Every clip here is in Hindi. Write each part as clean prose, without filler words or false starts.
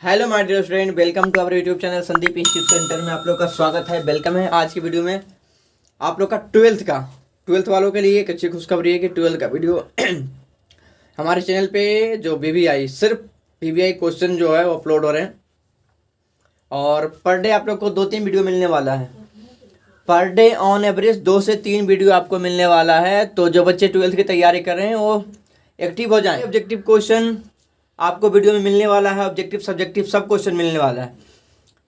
Hello my dear student, welcome to our YouTube channel Sandeep institute centre में आप लोग का स्वागत है। वेलकम है। आज की वीडियो में आप लोग का ट्वेल्थ वालों के लिए एक अच्छी खुशखबरी है कि ट्वेल्थ का वीडियो हमारे चैनल पे जो बीबीआई सिर्फ बीबीआई क्वेश्चन जो है वो अपलोड हो रहे हैं और पर डे आप लोग को 2-3 वीडियो मिलने वाला है। पर डे ऑन एवरेज 2 से 3 वीडियो आपको मिलने वाला है। तो जो बच्चे ट्वेल्थ की तैयारी कर रहे हैं वो एक्टिव हो जाएं। ऑब्जेक्टिव क्वेश्चन आपको वीडियो में मिलने वाला है, ऑब्जेक्टिव सब्जेक्टिव सब क्वेश्चन मिलने वाला है।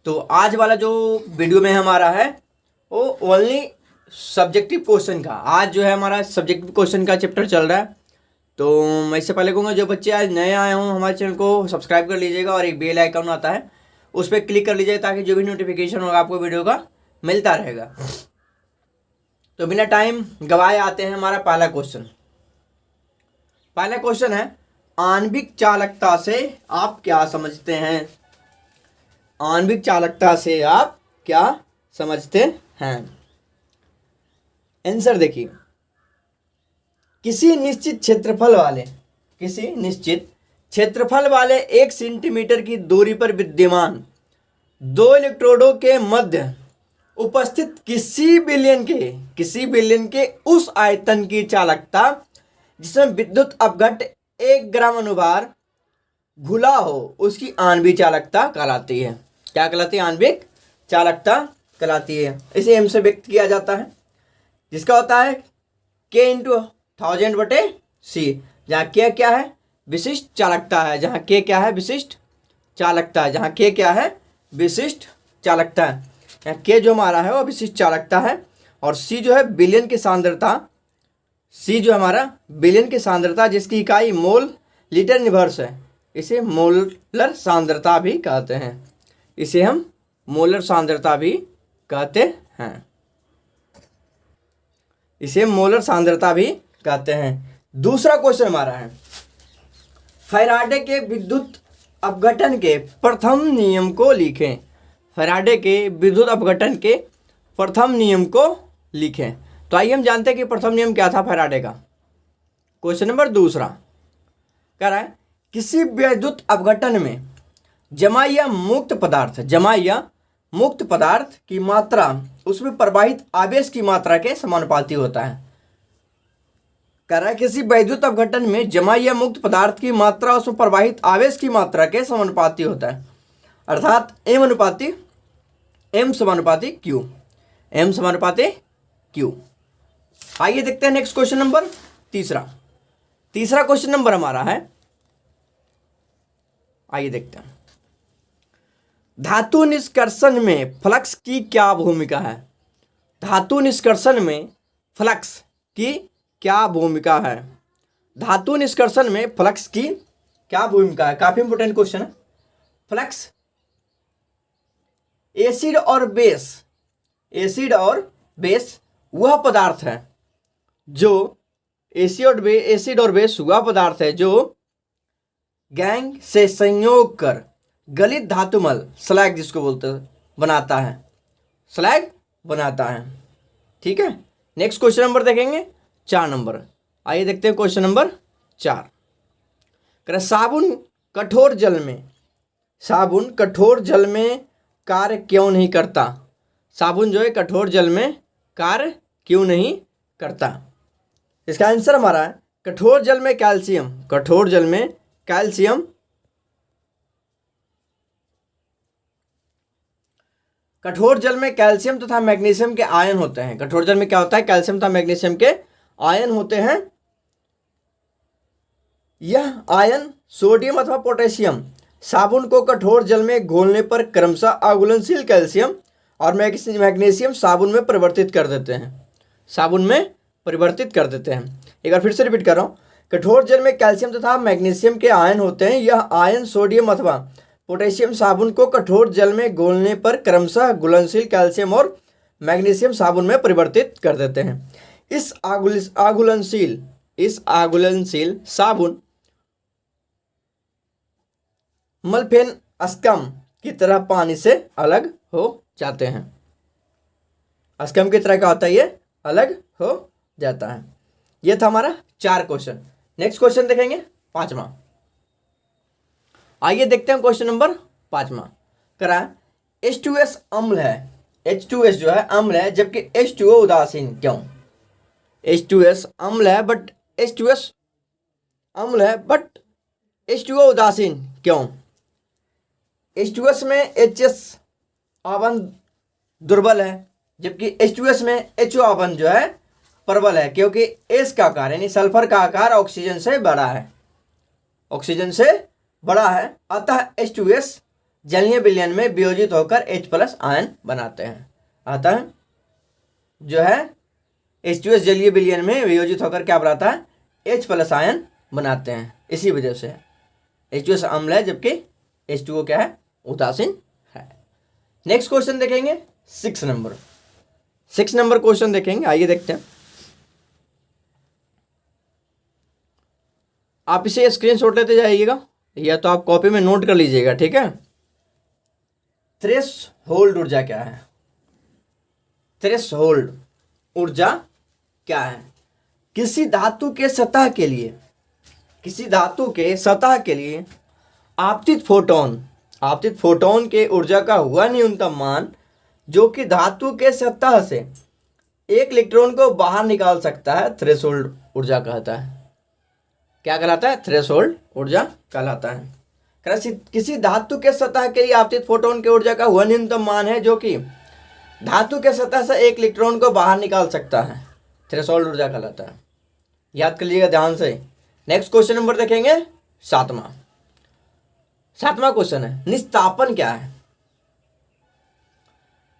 तो आज वाला जो वीडियो में हमारा है वो ओनली सब्जेक्टिव क्वेश्चन का। आज जो है हमारा सब्जेक्टिव क्वेश्चन का चैप्टर चल रहा है। तो मैं इससे पहले कहूँगा जो बच्चे आज नए आए हों हमारे चैनल को सब्सक्राइब कर लीजिएगा और एक बेल आइकन आता है उस पर क्लिक कर लीजिए ताकि जो भी नोटिफिकेशन होगा आपको वीडियो का मिलता रहेगा। तो बिना टाइम गवाए आते हैं हमारा पहला क्वेश्चन। पहला क्वेश्चन है, आणविक चालकता से आप क्या समझते हैं? आणविक चालकता से आप क्या समझते हैं? आंसर देखिए, किसी निश्चित क्षेत्रफल वाले 1 सेंटीमीटर की दूरी पर विद्यमान 2 इलेक्ट्रोडों के मध्य उपस्थित किसी बिलियन के उस आयतन की चालकता जिसमें विद्युत अपघट्ट 1 ग्राम अनुभार घुला हो उसकी आणविक चालकता कहलाती है। क्या कहलाती है? आणविक चालकता कहलाती है। इसे एम से व्यक्त किया जाता है जिसका होता है K × 1000/C, जहाँ K क्या है? विशिष्ट चालकता है। जहाँ K क्या है? विशिष्ट चालकता है। जहाँ K क्या है? विशिष्ट चालकता है। यहाँ K जो हमारा है वो विशिष्ट चालकता है और C जो है बिलियन की सांद्रता। C जो हमारा बिलियन की सांद्रता जिसकी इकाई मोल लीटर इनवर्स है, इसे मोलर सांद्रता भी कहते हैं। इसे हम मोलर सांद्रता भी कहते हैं। दूसरा क्वेश्चन हमारा है, फैराडे के विद्युत अपघटन के प्रथम नियम को लिखें। फैराडे के विद्युत अपघटन के प्रथम नियम को लिखें। तो आइए हम जानते हैं कि प्रथम नियम क्या था फैराडे का। क्वेश्चन नंबर दूसरा कह रहा है, किसी विद्युत अपघटन में जमा या मुक्त पदार्थ की मात्रा उसमें प्रवाहित आवेश की मात्रा के समानुपाती होता है। कह रहा है किसी वैद्युत अपघटन में जमा या मुक्त पदार्थ की मात्रा उसमें प्रवाहित आवेश की मात्रा के समानुपाती होता है, अर्थात M समानुपाती Q। आइए देखते हैं नेक्स्ट क्वेश्चन नंबर तीसरा क्वेश्चन नंबर हमारा है, आइए देखते हैं, धातु निष्कर्षण में फ्लक्स की क्या भूमिका है? धातु निष्कर्षण में फ्लक्स की क्या भूमिका है? धातु निष्कर्षण में फ्लक्स की क्या भूमिका है? काफी इंपोर्टेंट क्वेश्चन है। फ्लक्स एसिड और बेस वह पदार्थ है जो एसिड और बेस वह पदार्थ है जो गैंग से संयोग कर गलित धातुमल स्लैग जिसको बोलते हैं बनाता है। ठीक है, नेक्स्ट क्वेश्चन नंबर देखेंगे 4 नंबर। आइए देखते हैं क्वेश्चन नंबर 4। साबुन कठोर जल में कार्य क्यों नहीं करता? साबुन जो है कठोर जल में कार्य क्यों नहीं करता? इसका आंसर हमारा है कठोर जल में कैल्शियम तथा मैग्नीशियम के आयन होते हैं। कठोर जल में क्या होता है? कैल्शियम तथा मैग्नीशियम के आयन होते हैं। यह आयन सोडियम अथवा पोटेशियम साबुन को कठोर जल में घोलने पर क्रमशः अघुलनशील कैल्शियम और मैग्नीशियम साबुन में परिवर्तित कर देते हैं। एक बार फिर से रिपीट कर रहा हूँ, कठोर जल में कैल्शियम तथा मैग्नीशियम के आयन होते हैं। यह आयन सोडियम अथवा पोटेशियम साबुन को कठोर जल में घोलने पर क्रमशः घुलनशील कैल्शियम और मैग्नीशियम साबुन में परिवर्तित कर देते हैं। इस आघुलनशील साबुन मलफेन अस्कम की तरह पानी से अलग हो जाते हैं। अस्कम की तरह क्या होता है? ये अलग हो जाता है। ये था हमारा 4 क्वेश्चन। नेक्स्ट क्वेश्चन देखेंगे 5वां। आइए देखते हैं क्वेश्चन नंबर 5वां करा H2S अम्ल है, H2S जो है अम्ल है जबकि H2O उदासीन क्यों? H2S अम्ल है बट H2S अम्ल है बट H2O उदासीन क्यों? H2S में HS आवन दुर्बल है जबकि H2S में HO आवन जो है प्रबल है, क्योंकि S का आकार यानी सल्फर का आकार ऑक्सीजन से बड़ा है, ऑक्सीजन से बड़ा है। अतः H2S जलीय विलयन में वियोजित होकर H+ आयन बनाते हैं। अतः जो है H2S जलीय विलयन में वियोजित होकर क्या बनाता है? H+ आयन बनाते हैं। इसी वजह से H2S अम्ल है जबकि H2O क्या है? उदासीन है। नेक्स्ट क्वेश्चन देखेंगे 6 नंबर क्वेश्चन देखेंगे, आइए देखते हैं। आप इसे स्क्रीनशॉट लेते जाइएगा या तो आप कॉपी में नोट कर लीजिएगा, ठीक है। थ्रेशोल्ड ऊर्जा क्या है? थ्रेशोल्ड ऊर्जा क्या है? किसी धातु के सतह के लिए, किसी धातु के सतह के लिए आपतित फोटोन के ऊर्जा का हुआ न्यूनतम मान जो कि धातु के सतह से एक इलेक्ट्रॉन को बाहर निकाल सकता है, थ्रेशोल्ड ऊर्जा कहता है। क्या कहलाता है? थ्रेशोल्ड ऊर्जा कहलाता है। किसी धातु के सतह के लिए आपतित फोटोन के ऊर्जा का हुआ न्यूनतम मान है जो कि धातु के सतह से एक इलेक्ट्रॉन को बाहर निकाल सकता है, थ्रेशोल्ड ऊर्जा कहलाता है। याद कर लीजिएगा ध्यान से। नेक्स्ट क्वेश्चन नंबर देखेंगे 7वां क्वेश्चन है, निस्तापन क्या है?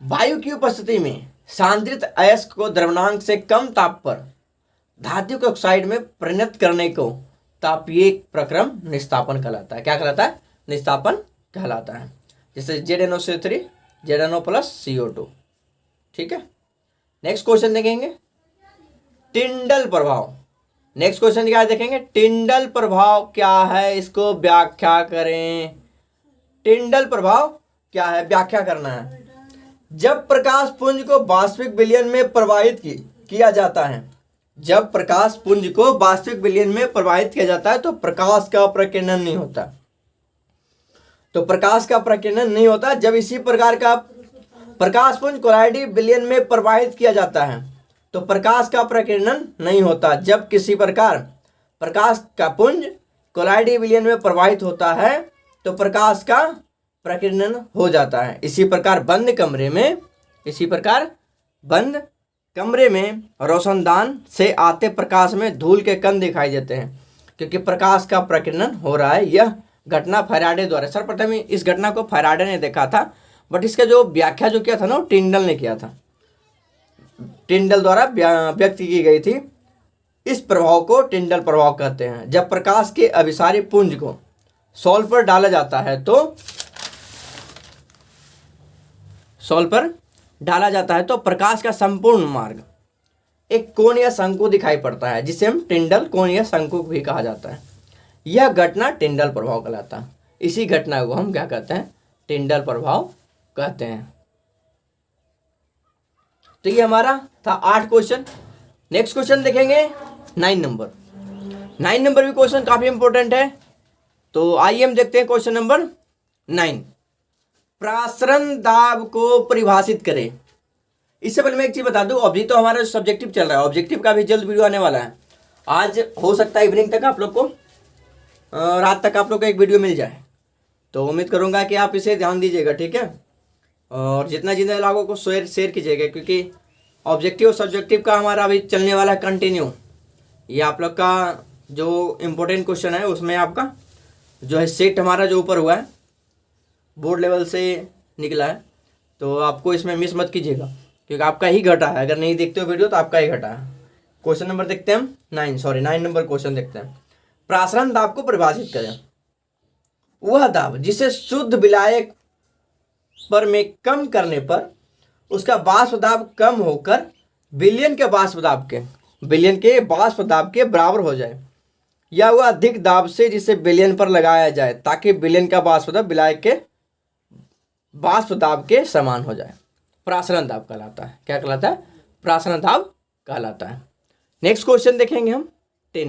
वायु की उपस्थिति में सांद्रित अयस्क को द्रवणांक से कम ताप पर धातु के ऑक्साइड में परिणत करने को तापीय प्रक्रम निस्तापन कहलाता है। क्या कहलाता है? निस्तापन कहलाता है। जैसे ZnO3 ZnO प्लस CO2, ठीक है। नेक्स्ट क्वेश्चन देखेंगे टिंडल प्रभाव। नेक्स्ट क्वेश्चन क्या देखेंगे? टिंडल प्रभाव क्या है, इसको व्याख्या करें। टिंडल प्रभाव क्या है, व्याख्या करना है। जब प्रकाश पुंज को वास्तविक विलयन में प्रवाहित किया जाता है, जब प्रकाश पुंज को वास्तविक विलयन में प्रवाहित किया जाता है तो प्रकाश का प्रकीर्णन नहीं होता, तो प्रकाश का प्रकीर्णन नहीं होता। जब इसी प्रकार का प्रकाश पुंज कोलाइडी विलयन में प्रवाहित किया जाता है तो प्रकाश का प्रकीर्णन नहीं होता। जब किसी प्रकार प्रकाश का पुंज कोलाइडी विलयन में प्रवाहित होता है तो प्रकाश का प्रकीर्णन हो जाता है। इसी प्रकार बंद कमरे में रोशनदान से आते प्रकाश में धूल के कण दिखाई देते हैं क्योंकि प्रकाश का प्रकीर्णन हो रहा है। यह घटना फैराडे द्वारा, सर्वप्रथम इस घटना को फैराडे ने देखा था, बट इसका जो व्याख्या जो किया था ना वो टिंडल ने किया था, टिंडल द्वारा व्यक्त की गई थी। इस प्रभाव को टिंडल प्रभाव कहते हैं। जब प्रकाश के अभिसारी पुंज को सॉल पर डाला जाता है तो प्रकाश का संपूर्ण मार्ग एक कोणीय शंकु दिखाई पड़ता है जिसे हम टिंडल कोणीय शंकु भी कहा जाता है। यह घटना टिंडल प्रभाव कहलाता है। इसी घटना को हम क्या कहते हैं? टिंडल प्रभाव कहते हैं। तो ये हमारा था 8 क्वेश्चन। नेक्स्ट क्वेश्चन देखेंगे 9 नंबर भी क्वेश्चन काफी इंपॉर्टेंट है। तो आइए हम देखते हैं क्वेश्चन नंबर 9। प्रासरण दाब को परिभाषित करें। इससे पहले मैं एक चीज बता दूं, अभी तो हमारा सब्जेक्टिव चल रहा है, ऑब्जेक्टिव का भी जल्द वीडियो आने वाला है। आज हो सकता है इवनिंग तक आप लोग को, रात तक आप लोग को एक वीडियो मिल जाए, तो उम्मीद करूंगा कि आप इसे ध्यान दीजिएगा, ठीक है। और जितना लोगों को शेयर कीजिएगा, क्योंकि ऑब्जेक्टिव और सब्जेक्टिव का हमारा अभी चलने वाला है कंटिन्यू। ये आप लोग का जो इम्पोर्टेंट क्वेश्चन है उसमें आपका जो है सेट हमारा जो ऊपर हुआ है बोर्ड लेवल से निकला है, तो आपको इसमें मिस मत कीजिएगा क्योंकि आपका ही घटा है। अगर नहीं देखते हो वीडियो तो आपका ही घटा है। क्वेश्चन नंबर देखते हैं हम 9 नंबर क्वेश्चन देखते हैं। प्रासरण दाब को परिभाषित करें। वह दाब जिसे शुद्ध विलायक पर में कम करने पर उसका वाष्प दाब कम होकर विलयन के वाष्प दाब के बराबर हो जाए, या वह अधिक दाब से जिसे विलयन पर लगाया जाए ताकि विलयन का वाष्प दाब विलायक के वाष्प दाब के समान हो जाए, प्रासरण दाब कहलाता है। क्या कहलाता है? प्रासरण दाब कहलाता है। नेक्स्ट क्वेश्चन देखेंगे हम 10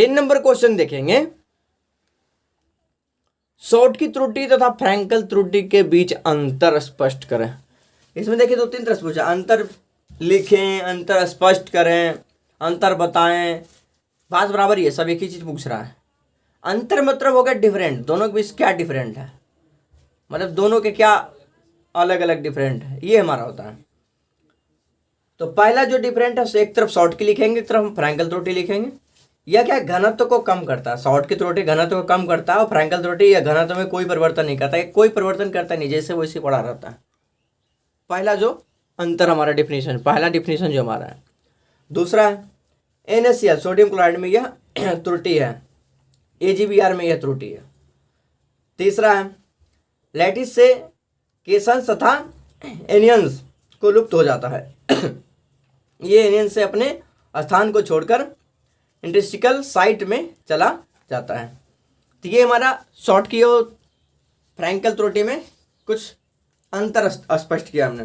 नंबर क्वेश्चन देखेंगे। शॉर्ट की त्रुटि तथा फ्रैंकल त्रुटि के बीच अंतर स्पष्ट करें। इसमें देखिए 2-3 तरह से पूछा, अंतर लिखें, अंतर स्पष्ट करें, अंतर बताएं, बात बराबर ही है, सब एक ही चीज पूछ रहा है। अंतर मतलब हो गया डिफरेंट, दोनों के बीच क्या डिफरेंट है, मतलब दोनों के क्या अलग अलग डिफरेंट है, ये हमारा होता है। तो पहला जो डिफरेंट है एक तरफ शॉर्ट की लिखेंगे, एक तरफ फ्रैंकल त्रुटि लिखेंगे। यह क्या घनत्व को कम करता है, शॉर्ट की त्रुटि घनत्व को कम करता है और फ्रैंकल त्रुटि या घनत्व में कोई परिवर्तन नहीं करता है, कोई परिवर्तन करता नहीं, जैसे वैसे पड़ा रहता है। पहला जो अंतर हमारा डिफिनीशन, पहला डिफिनीशन जो हमारा है। दूसरा है NaCl सोडियम क्लोराइड में यह त्रुटि है, AgBr में यह त्रुटि है। तीसरा है लैटिस से केशंस तथा एनियंस को लुप्त हो जाता है ये एनियन से अपने स्थान को छोड़कर इंटरस्टिकल साइट में चला जाता है। तो ये हमारा शॉर्ट की और फ्रैंकल त्रुटि में कुछ अंतर स्पष्ट किया हमने।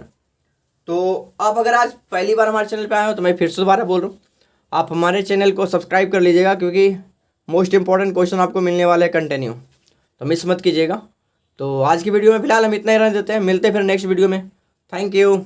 तो आप अगर आज पहली बार हमारे चैनल पे आए हो तो मैं फिर से दोबारा बोल रहा हूँ, आप हमारे चैनल को सब्सक्राइब कर लीजिएगा, क्योंकि मोस्ट इंपॉर्टेंट क्वेश्चन आपको मिलने वाले हैं कंटिन्यू, तो मिस मत कीजिएगा। तो आज की वीडियो में फिलहाल हम इतना ही रहने देते हैं, मिलते हैं फिर नेक्स्ट वीडियो में। Thank you.